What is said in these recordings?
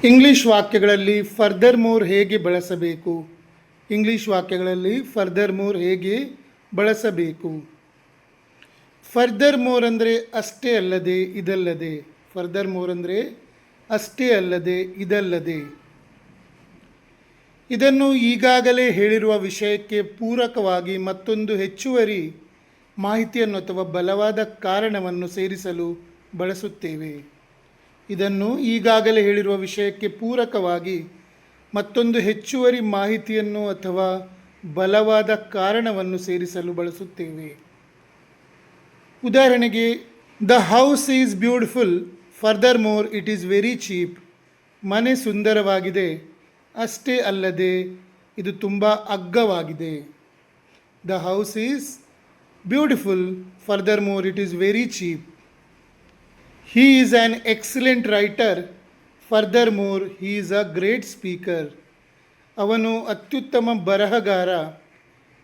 English ವಾಕ್ಯಗಳಲ್ಲಿ further more ಹೇಗೆ ಬಳಸಬೇಕು? English ವಾಕ್ಯಗಳಲ್ಲಿ further more ಹೇಗೆ ಬಳಸಬೇಕು? ಫರ್ದರ್ ಮೋರ್ ಅಂದರೆ ಅಷ್ಟೇ ಅಲ್ಲದೆ ಇದಲ್ಲದೆ. ಫರ್ದರ್ ಮೋರ್ ಅಂದರೆ ಅಷ್ಟೇ ಅಲ್ಲದೆ ಇದಲ್ಲದೆ. ಇದನ್ನು ಈಗಾಗಲೇ ಹೇಳಿರುವ ವಿಷಯಕ್ಕೆ ಪೂರಕವಾಗಿ ಮತ್ತೊಂದು ಹೆಚ್ಚುವರಿ ಮಾಹಿತಿಯನ್ನು ಅಥವಾ ಬಲವಾದ ಕಾರಣವನ್ನು ಸೇರಿಸಲು ಬಳಸುತ್ತೇವೆ. ಇದನ್ನು ಈಗಾಗಲೇ ಹೇಳಿರುವ ವಿಷಯಕ್ಕೆ ಪೂರಕವಾಗಿ ಮತ್ತೊಂದು ಹೆಚ್ಚುವರಿ ಮಾಹಿತಿಯನ್ನು ಅಥವಾ ಬಲವಾದ ಕಾರಣವನ್ನು ಸೇರಿಸಲು ಬಳಸುತ್ತೇವೆ. ಉದಾಹರಣೆಗೆ, the house is beautiful, furthermore it is very cheap. ಮನೆ ಸುಂದರವಾಗಿದೆ, ಅಷ್ಟೇ ಅಲ್ಲದೆ ಇದು ತುಂಬ ಅಗ್ಗವಾಗಿದೆ. The house is beautiful, furthermore it is very cheap. He is an excellent writer, furthermore he is a great speaker. ಅವನು ಅತ್ಯುತ್ತಮ ಬರಹಗಾರ,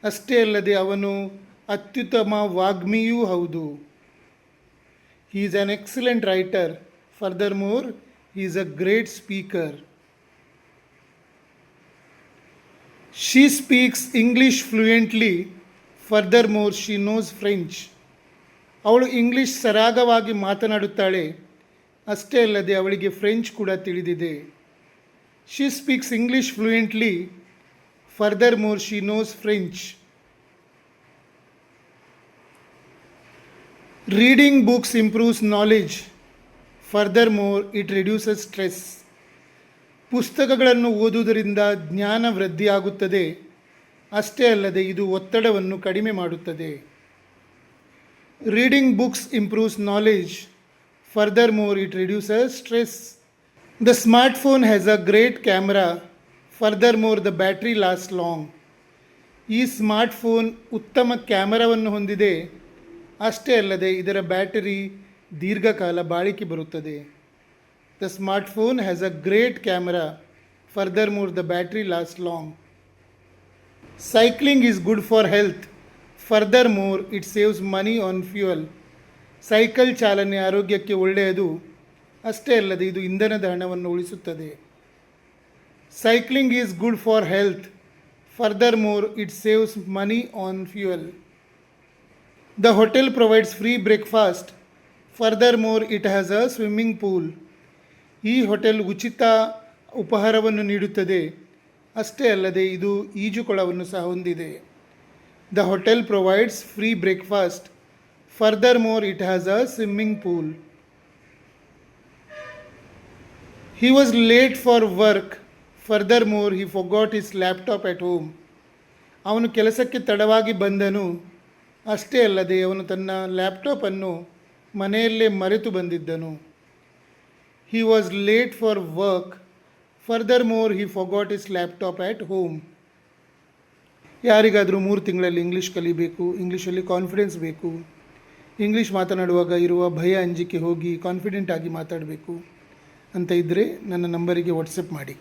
ಅಷ್ಟೇ ಅಲ್ಲದೆ ಅವನು ಅತ್ಯುತ್ತಮ ವಾಗ್ಮಿಯೂ ಹೌದು. He is an excellent writer, furthermore he is a great speaker. She speaks English fluently, furthermore she knows French. ಅವಳು English ಸರಾಗವಾಗಿ ಮಾತನಾಡುತ್ತಾಳೆ, ಅಷ್ಟೇ ಅಲ್ಲದೆ ಅವಳಿಗೆ ಫ್ರೆಂಚ್ ಕೂಡ ತಿಳಿದಿದೆ. She speaks English fluently, further more she nose French. Reading books improves knowledge, further more it reduces stress. ಪುಸ್ತಕಗಳನ್ನು ಓದುವುದರಿಂದ ಜ್ಞಾನ ವೃದ್ಧಿಯಾಗುತ್ತದೆ, ಅಷ್ಟೇ ಅಲ್ಲದೆ ಇದು ಒತ್ತಡವನ್ನು ಕಡಿಮೆ ಮಾಡುತ್ತದೆ. Reading books improves knowledge, furthermore it reduces stress. The smartphone has a great camera, furthermore the battery lasts long. ಈ ಸ್ಮಾರ್ಟ್ಫೋನ್ ಉತ್ತಮ ಕ್ಯಾಮರಾವನ್ನು ಹೊಂದಿದೆ, ಅಷ್ಟೇ ಅಲ್ಲದೆ ಇದರ ಬ್ಯಾಟರಿ ದೀರ್ಘಕಾಲ ಬಾಳಿಕೆ ಬರುತ್ತದೆ. The smartphone has a great camera, furthermore the battery lasts long. Cycling is good for health, furthermore it saves money on fuel. Cycle ಚಾಲನೆ ಆರೋಗ್ಯಕ್ಕೆ ಒಳ್ಳೆಯದು, ಅಷ್ಟೇ ಅಲ್ಲದೆ ಇದು ಇಂಧನದ ಹಣವನ್ನು ಉಳಿಸುತ್ತದೆ. Cycling is good for health, furthermore it saves money on fuel. The hotel provides free breakfast, furthermore it has a swimming pool. ಈ ಹೋಟೆಲ್ ಉಚಿತ ಉಪಹಾರವನ್ನು ನೀಡುತ್ತದೆ, ಅಷ್ಟೇ ಅಲ್ಲದೆ ಇದು ಈಜುಕೊಳವನ್ನು ಸಹ ಹೊಂದಿದೆ. The hotel provides free breakfast. Furthermore, it has a swimming pool. He was late for work. Furthermore, he forgot his laptop at home. ಅವನು ಕೆಲಸಕ್ಕೆ ತಡವಾಗಿ ಬಂದನು, ಅಷ್ಟೇ ಅಲ್ಲದೆ ಅವನು ತನ್ನ ಲ್ಯಾಪ್ಟಾಪನ್ನು ಮನೆಯಲ್ಲೇ ಮರೆತು ಬಂದಿದ್ದನು. He was late for work. Furthermore, he forgot his laptop at home. ಯಾರಿಗಾದರೂ 3 ತಿಂಗಳಲ್ಲಿ ಇಂಗ್ಲೀಷ್ ಕಲಿಬೇಕು, ಇಂಗ್ಲೀಷಲ್ಲಿ ಕಾನ್ಫಿಡೆನ್ಸ್ ಬೇಕು, ಇಂಗ್ಲೀಷ್ ಮಾತನಾಡುವಾಗ ಇರುವ ಭಯ ಅಂಜಿಕೆ ಹೋಗಿ ಕಾನ್ಫಿಡೆಂಟ್ ಆಗಿ ಮಾತಾಡಬೇಕು ಅಂತ ಇದ್ದರೆ ನನ್ನ ನಂಬರಿಗೆ ವಾಟ್ಸಪ್ ಮಾಡಿ.